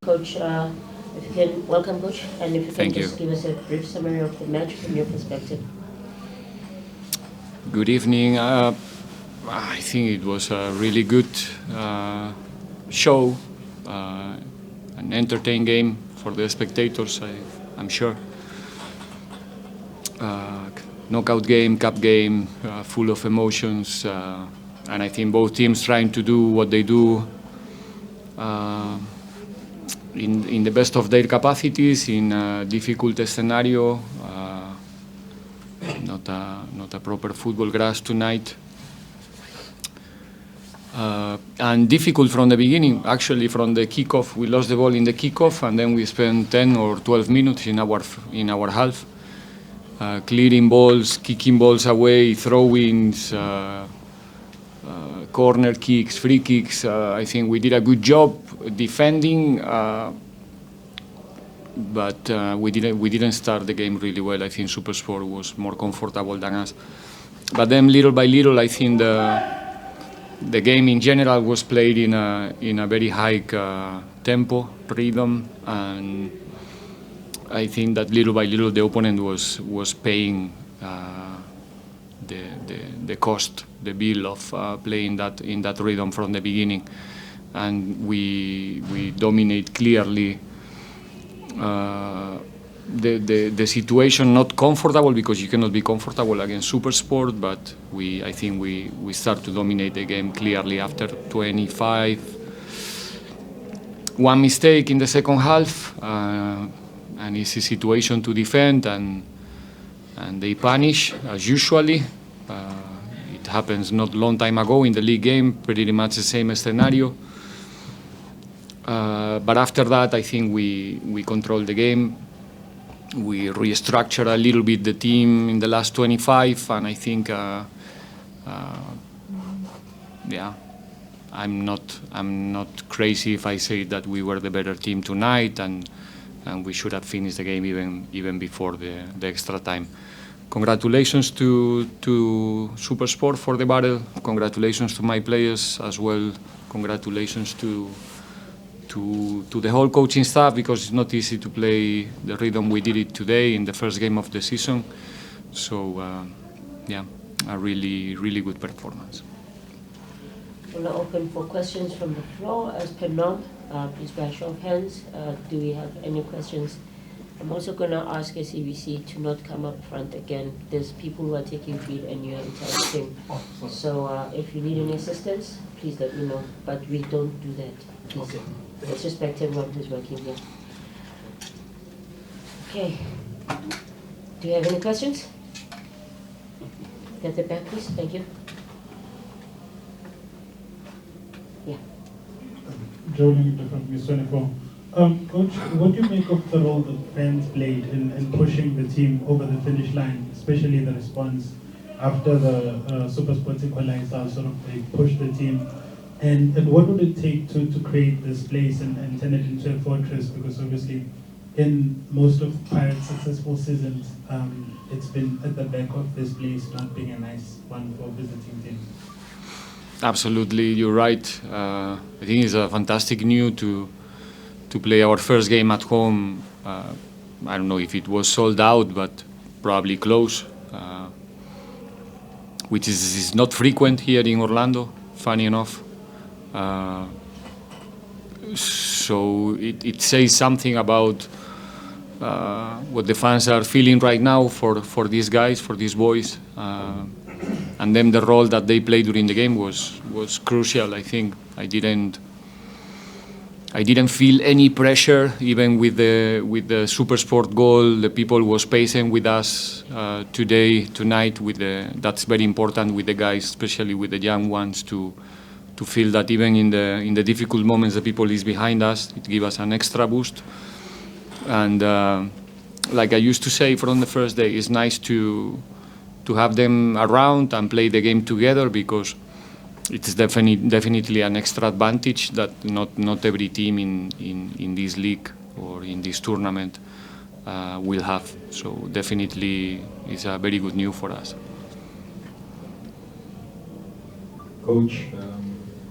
Coach, if you can, welcome, Coach, and if you can Thank just you. give us a brief summary of the match from your perspective. Good evening. I think it was a really good show, an entertaining game for the spectators, I'm sure. Knockout game, cup game, full of emotions, and I think both teams trying to do what they do in the best of their capacities in a difficult scenario. Not a proper football grass tonight. And difficult from the beginning. Actually, from the kickoff, we lost the ball in the kickoff, and then we spent 10 or 12 minutes in our half, clearing balls, kicking balls away, throw-ins, corner kicks, free kicks. I think we did a good job defending, but we didn't start the game really well. I think SuperSport was more comfortable than us. But then, little by little, I think the game in general was played in a very high tempo, rhythm, and I think that little by little the opponent was paying the cost, the bill of playing that in that rhythm from the beginning, and we dominate clearly. The situation not comfortable, because you cannot be comfortable against SuperSport, but I think we start to dominate the game clearly after 25. One mistake in the second half, and it's a situation to defend, and they punish as usually. It happens not long time ago in the league game, pretty much the same scenario. But after that, I think we controlled the game. We restructured a little bit the team in the last 25, and I think, I'm not crazy if I say that we were the better team tonight, and we should have finished the game even before the extra time. Congratulations to SuperSport for the battle. Congratulations to my players as well. Congratulations to the whole coaching staff, because it's not easy to play the rhythm we did it today in the first game of the season. So, a really, really good performance. We're now open for questions from the floor. As per norm, please by show of hands, do we have any questions? I'm also going to ask SABC to not come up front again. There's people who are taking feed and you're interrupting. So if you need any assistance, please let me know. But we don't do that. Please. Okay. Let's respect everyone who's working here. Okay. Do you have any questions? Get the back, please. Thank you. Yeah. Joining from News 24. Coach, what do you make of the role the fans played in pushing the team over the finish line, especially the response after the SuperSport equalizer, sort of they pushed the team? And what would it take to create this place and turn it into a fortress? Because obviously, in most of Pirates' successful seasons, it's been at the back of this place not being a nice one for visiting teams. Absolutely, you're right. I think it's a fantastic news to play our first game at home. I don't know if it was sold out, but probably close, which is not frequent here in Orlando, funny enough. So it says something about what the fans are feeling right now for these guys, for these boys. And then the role that they played during the game was crucial. I think I didn't feel any pressure, even with the SuperSport goal. The people was patient with us tonight. That's very important with the guys, especially with the young ones, to feel that even in the difficult moments, the people is behind us. It gives us an extra boost. And like I used to say from the first day, it's nice to have them around and play the game together, because it's definitely an extra advantage that not every team in this league or in this tournament will have. So definitely it's a very good news for us. Coach,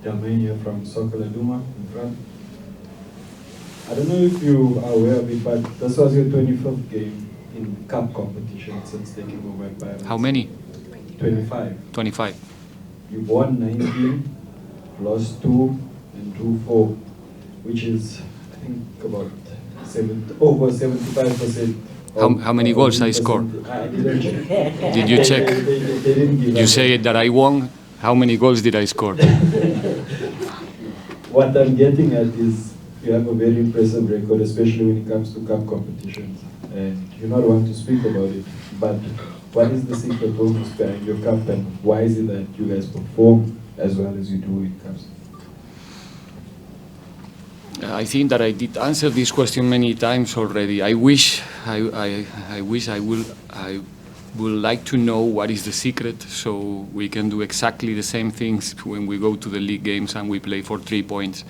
Delmania from Soweto in front. I don't know if you are aware of it, but this was your 25th game in cup competition since taking over Pirates. How many? 25. 25. You won 19, lost 2, and drew 4, which is, I think, about over 75%. How many goals I scored? I didn't check. Did you check? They didn't give You us say that I won. How many goals did I score? What I'm getting at is you have a very impressive record, especially when it comes to cup competitions. And you're not one to speak about it, but what is the secret focus behind your cup, and why is it that you guys perform as well as you do in cups? I think that I did answer this question many times already. I wish I would like to know what is the secret, so we can do exactly the same things when we go to the league games and we play for 3 points.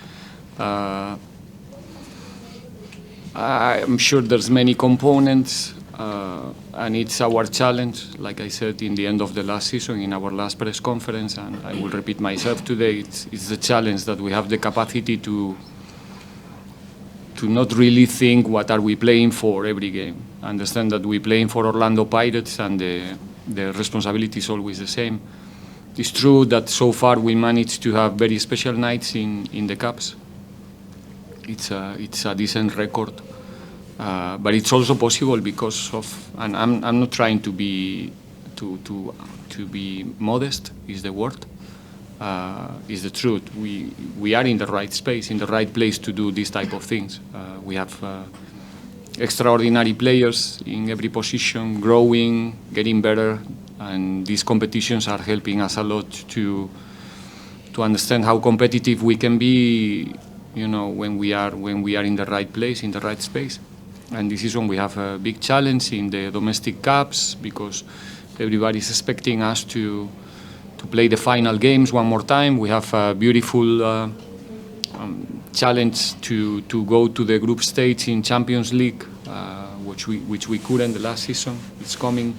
I'm sure there's many components, and it's our challenge. Like I said in the end of the last season, in our last press conference, and I will repeat myself today, it's the challenge that we have the capacity to not really think what are we playing for every game. Understand that we're playing for Orlando Pirates and the responsibility is always the same. It's true that so far we managed to have very special nights in the Cups. It's a decent record, but it's also possible because of, and I'm not trying to be modest, is the word. Is the truth. We are in the right space, in the right place to do this type of things. We have extraordinary players in every position, growing, getting better, and these competitions are helping us a lot to understand how competitive we can be, you know, when we are in the right place, in the right space. And this is when we have a big challenge in the domestic cups because everybody's expecting us to play the final games one more time. We have a beautiful challenge to go to the group stage in Champions League, which we couldn't the last season. It's coming.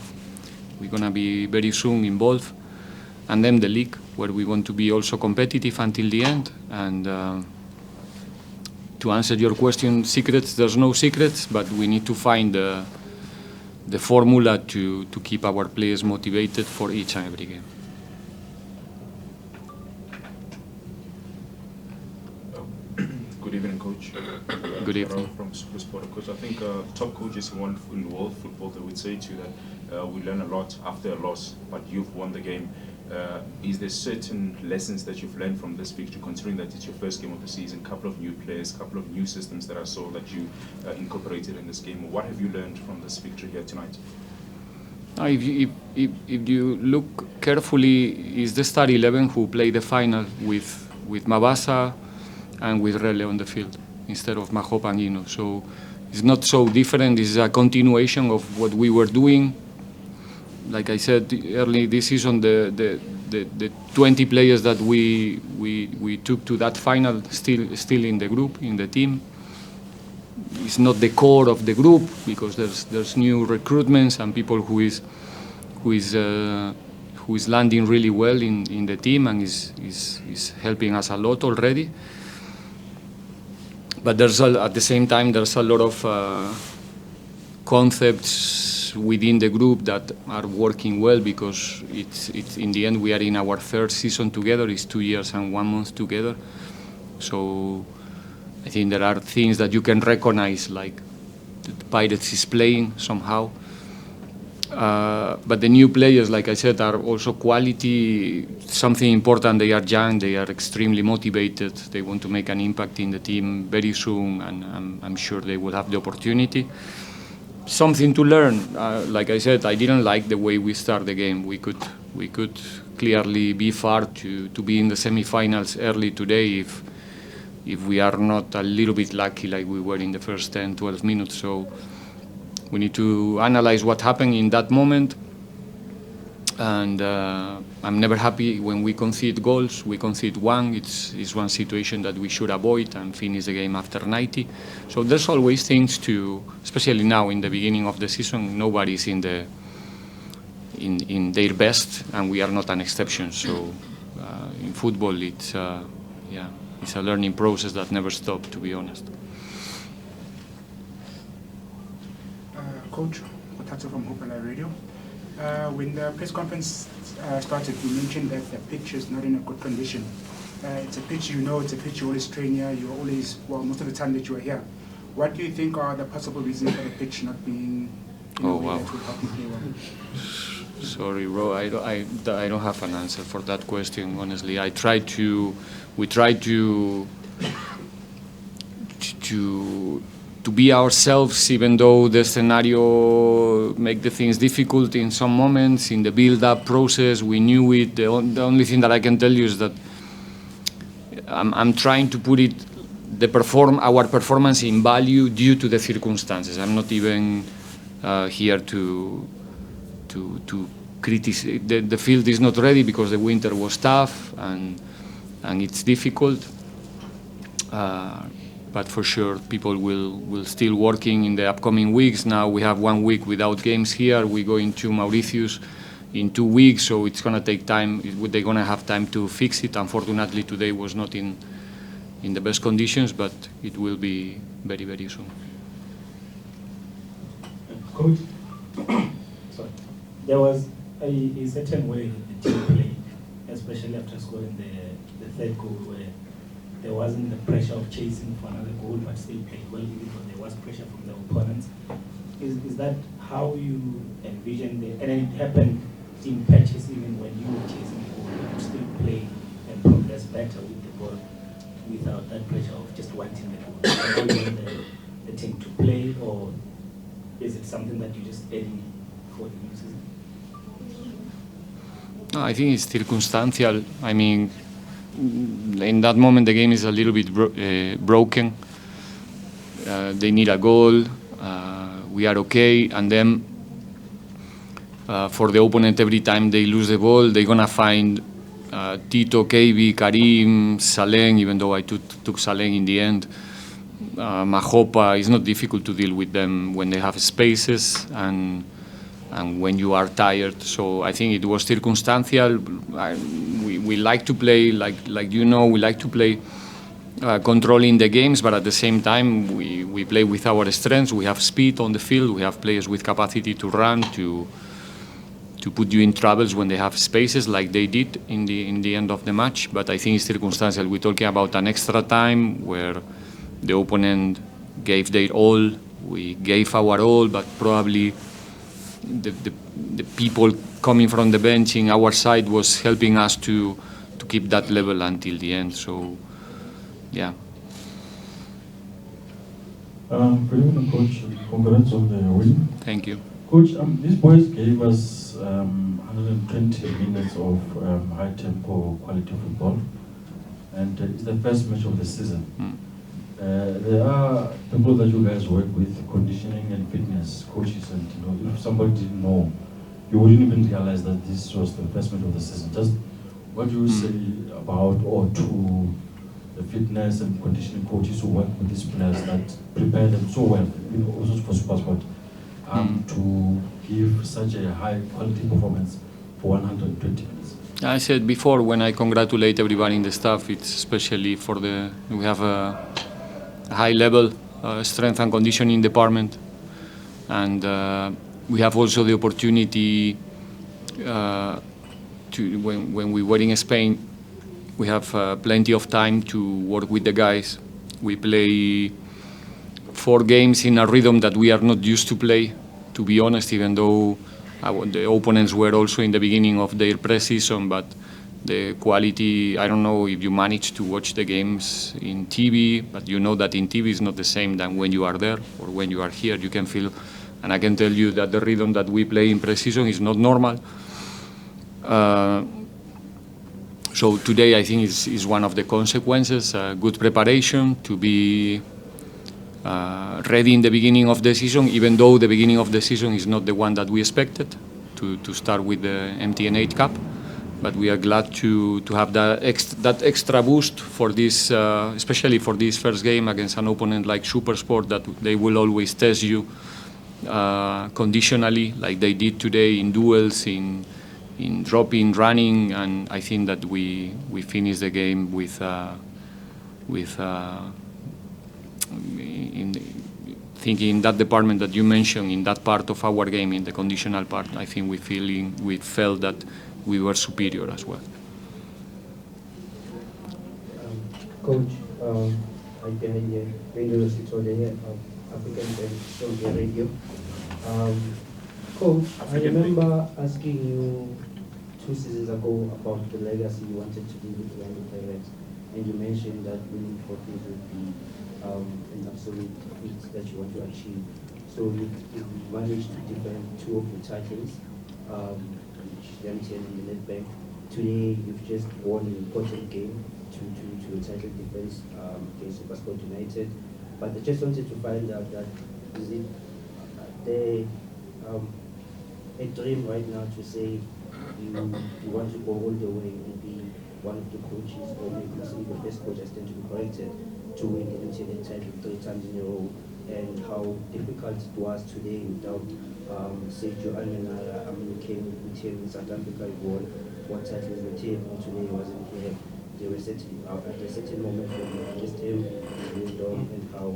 We're gonna be very soon involved, and then the league, where we want to be also competitive until the end. And to answer your question, secrets, there's no secrets, but we need to find the formula to keep our players motivated for each and every game. Good evening, Coach. Good evening. From SuperSport. Coach, I think top coaches in world football, they would say to you that we learn a lot after a loss, but you've won the game. Is there certain lessons that you've learned from this victory, considering that it's your first game of the season, couple of new players, couple of new systems that I saw that you incorporated in this game? What have you learned from this victory here tonight? If you look carefully, it's the Star 11 who played the final with Mabasa and with Rele on the field instead of Mahop and Ino. So it's not so different. It's a continuation of what we were doing. Like I said early this season, the 20 players that we took to that final still in the group, in the team. It's not the core of the group because there's new recruitments and people who is landing really well in the team and is helping us a lot already. But at the same time, there's a lot of concepts within the group that are working well because it's in the end we are in our third season together. It's 2 years and 1 month together. So I think there are things that you can recognize, like the Pirates is playing somehow. But the new players, like I said, are also quality, something important. They are young, they are extremely motivated, they want to make an impact in the team very soon, and I'm sure they will have the opportunity. Something to learn. Like I said, I didn't like the way we start the game. We could clearly be far to be in the semi-finals early today if we are not a little bit lucky like we were in the first 10, 12 minutes. So we need to analyze what happened in that moment. And I'm never happy when we concede goals. We concede one. It's one situation that we should avoid and finish the game after 90. So there's always things to, especially now in the beginning of the season, nobody's in their best, and we are not an exception. So in football, it's a learning process that never stops, to be honest. Coach Otatso from Open Radio. When the press conference started, you mentioned that the pitch is not in a good condition. It's a pitch it's a pitch you always train here, you're always, most of the time that you are here. What do you think are the possible reasons for the pitch not being in a way that will help you play well? Sorry, bro. I don't have an answer for that question. Honestly, we try to be ourselves, even though the scenario make the things difficult in some moments. In the build-up process, we knew it. The only thing that I can tell you is that I'm trying to put it, our performance in value due to the circumstances. I'm not even here to criticize. The field is not ready because the winter was tough and it's difficult. But for sure, people will still working in the upcoming weeks. Now we have 1 week without games here. We're going to Mauritius in 2 weeks, so it's gonna take time. They're gonna have time to fix it. Unfortunately, today was not in the best conditions, but it will be very, very soon. Coach, sorry. There was a certain way that the team played, especially after scoring the third goal, where there wasn't the pressure of chasing for another goal, but still played well, even though there was pressure from the opponents. Is that how you envisioned it? And it happened in patches, even when you were chasing the goal, you could still play and progress better with the ball without that pressure of just wanting the goal. How you want the team to play, or is it something that you just adding for the new season? No, I think it's circumstantial. I mean, in that moment, the game is a little bit broken. They need a goal. We are okay, and then for the opponent, every time they lose the ball, they're gonna find Tito, KB, Karim, Saleng. Even though I took Saleng in the end, Mahopa. It's not difficult to deal with them when they have spaces and when you are tired. So I think it was circumstantial. We like to play, like we like to play controlling the games, but at the same time, we play with our strengths. We have speed on the field. We have players with capacity to run, to put you in troubles when they have spaces, like they did in the end of the match. But I think it's circumstantial. We're talking about an extra time where the opponent gave their all. We gave our all, but probably the people coming from the bench in our side was helping us to keep that level until the end. So, yeah. Good evening, Coach. Congrats on the win. Thank you. Coach, these boys gave us 120 minutes of high-tempo quality football, and it's the first match of the season. There are people that you guys work with, conditioning and fitness coaches, and if somebody didn't know, you wouldn't even realize that this was the first match of the season. Just what do you say about or to the fitness and conditioning coaches who work with these players that prepare them so well, also for SuperSport, to give such a high quality performance for 120 minutes? I said before, when I congratulate everybody in the staff, it's especially for we have a high level strength and conditioning department, and we have also the opportunity when we were in Spain, we have plenty of time to work with the guys. We play 4 games in a rhythm that we are not used to play, to be honest, even though the opponents were also in the beginning of their pre-season, but the quality, I don't know if you manage to watch the games in TV, but you know that in TV is not the same than when you are there or when you are here. You can feel, and I can tell you that the rhythm that we play in pre-season is not normal. So today I think is one of the consequences, good preparation to be ready in the beginning of the season, even though the beginning of the season is not the one that we expected, to start with the MTN8 Cup. But we are glad to have that extra boost for this, especially for this first game against an opponent like SuperSport, that they will always test you conditionally, like they did today in duels, in dropping, running, and I think that we finished the game thinking in that department that you mentioned, in that part of our game, in the conditional part, I think we felt that we were superior as well. Coach, I can hear Radio Citoyen here, African Soldier Radio. Coach, I remember asking you 2 seasons ago about the legacy you wanted to leave with the Orlando Pirates, and you mentioned that winning trophies would be an absolute feat that you want to achieve. So you managed to defend 2 of the titles, which the MTN and the Nedbank. Today, you've just won an important game to the title defense against SuperSport United. But I just wanted to find out that is it a dream right now to say you want to go all the way and be one of the coaches, or maybe possibly the best coach, I stand to be corrected, to win the MTN title 3 times in a row, and how difficult it was today without Sergio Almenara. I mean, he came with him in South Africa, he won 1 title with the team, and today he wasn't here. They were at a certain moment when you just him, wisdom, and how.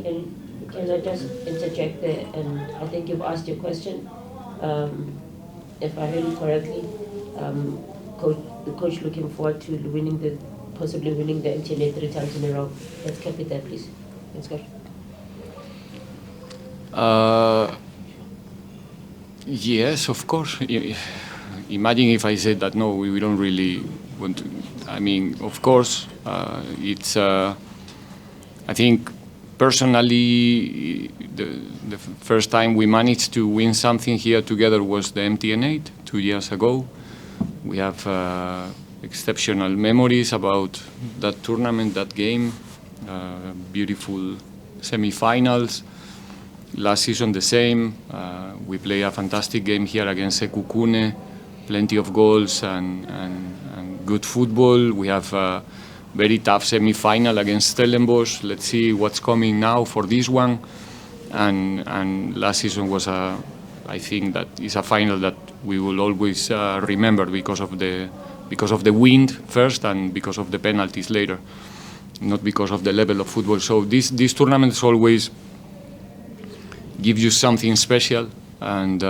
Can I just interject there? And I think you've asked your question. If I heard you correctly, the coach looking forward to possibly winning the MTN 3 times in a row. Let's keep it there, please. Thanks, coach. Yes, of course. Imagine if I said that no, we don't really want to. I mean, of course, it's. I think personally, the first time we managed to win something here together was the MTN 8 2 years ago. We have exceptional memories about that tournament, that game, beautiful semi-finals. Last season the same. We play a fantastic game here against Sekukune, plenty of goals and good football. We have a very tough semi-final against Stellenbosch. Let's see what's coming now for this one. And last season was I think that is a final that we will always remember because of the wind first and because of the penalties later, not because of the level of football. So these tournaments always give you something special, and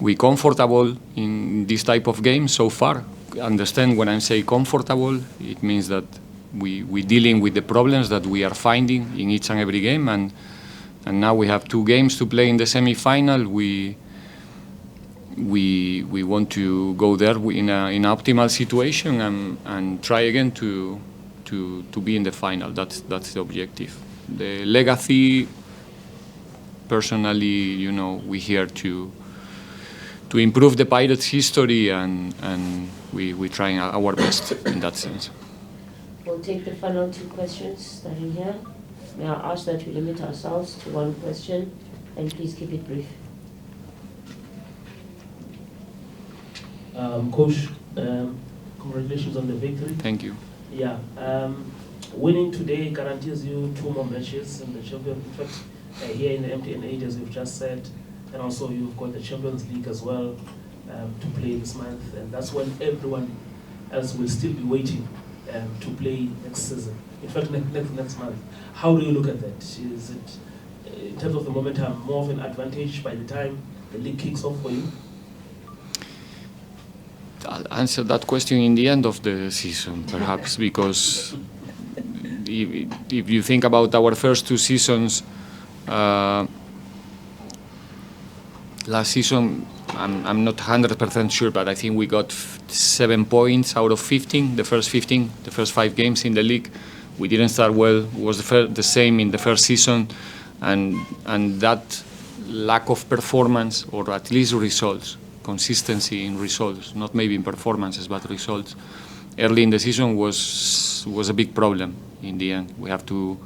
we're comfortable in this type of game so far. Understand when I say comfortable, it means that we're dealing with the problems that we are finding in each and every game, and now we have 2 games to play in the semi-final. We want to go there in an optimal situation and try again to be in the final. That's the objective. The legacy, personally, we're here to improve the Pirates' history, and we're trying our best in that sense. We'll take the final 2 questions starting here. May I ask that we limit ourselves to 1 question, and please keep it brief. Coach, congratulations on the victory. Thank you. Yeah, winning today guarantees you 2 more matches in the Champions. In fact, here in the MTN 8, as you've just said, and also you've got the Champions League as well to play this month, and that's when everyone else will still be waiting to play next season. In fact, next month. How do you look at that? Is it, in terms of the momentum, more of an advantage by the time the league kicks off for you? I'll answer that question in the end of the season, perhaps, because if you think about our first 2 seasons, last season, I'm not 100% sure, but I think we got 7 points out of 15, the first 5 games in the league. We didn't start well. It was the same in the first season, and that lack of performance, or at least results, consistency in results, not maybe in performances, but results, early in the season was a big problem in the end. We have to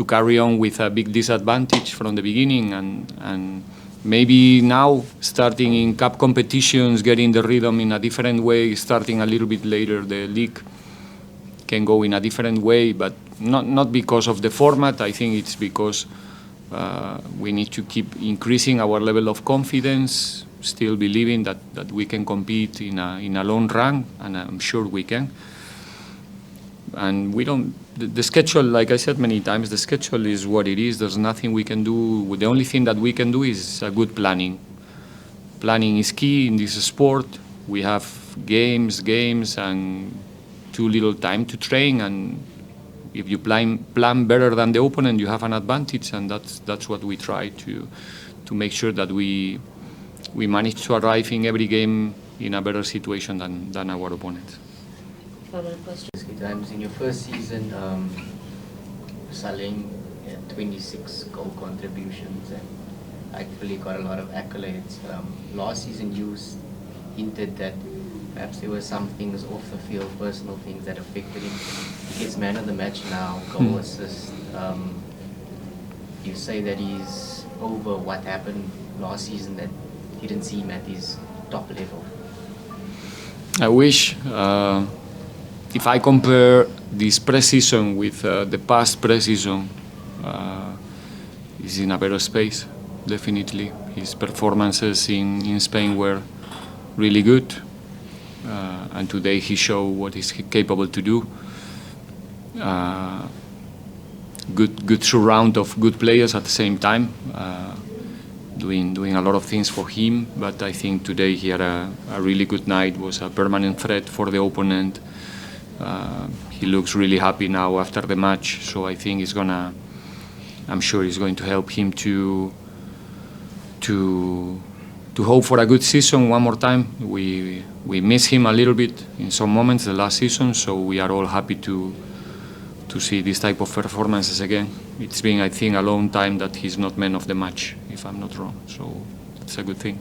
carry on with a big disadvantage from the beginning, and maybe now, starting in cup competitions, getting the rhythm in a different way, starting a little bit later, the league can go in a different way, but not because of the format. I think it's because we need to keep increasing our level of confidence, still believing that we can compete in a long run, and I'm sure we can. and we don't. The schedule, like I said many times, the schedule is what it is. There's nothing we can do. The only thing that we can do is a good planning. Planning is key in this sport. We have games, and too little time to train. And if you plan better than the opponent, you have an advantage. And that's what we try to make sure that we manage to arrive in every game in a better situation than our opponents. Final question. Times in your first season, Saleng had 26 goal contributions and actually got a lot of accolades. Last season you hinted that perhaps there were some things off the field, personal things that affected him. He gets man of the match now, goal assist. You say that he's over what happened last season, that he didn't see him at his top level. I wish. If I compare this pre-season with the past pre-season, he's in a better space, definitely. His performances in Spain were really good, and today he showed what he's capable to do. Good surround of good players at the same time, doing a lot of things for him. But I think today he had a really good night. Was a permanent threat for the opponent. He looks really happy now after the match, so I think I'm sure it's going to help him to hope for a good season one more time. We miss him a little bit in some moments the last season, so we are all happy to see this type of performances again. It's been, I think, a long time that he's not man of the match, if I'm not wrong, so it's a good thing.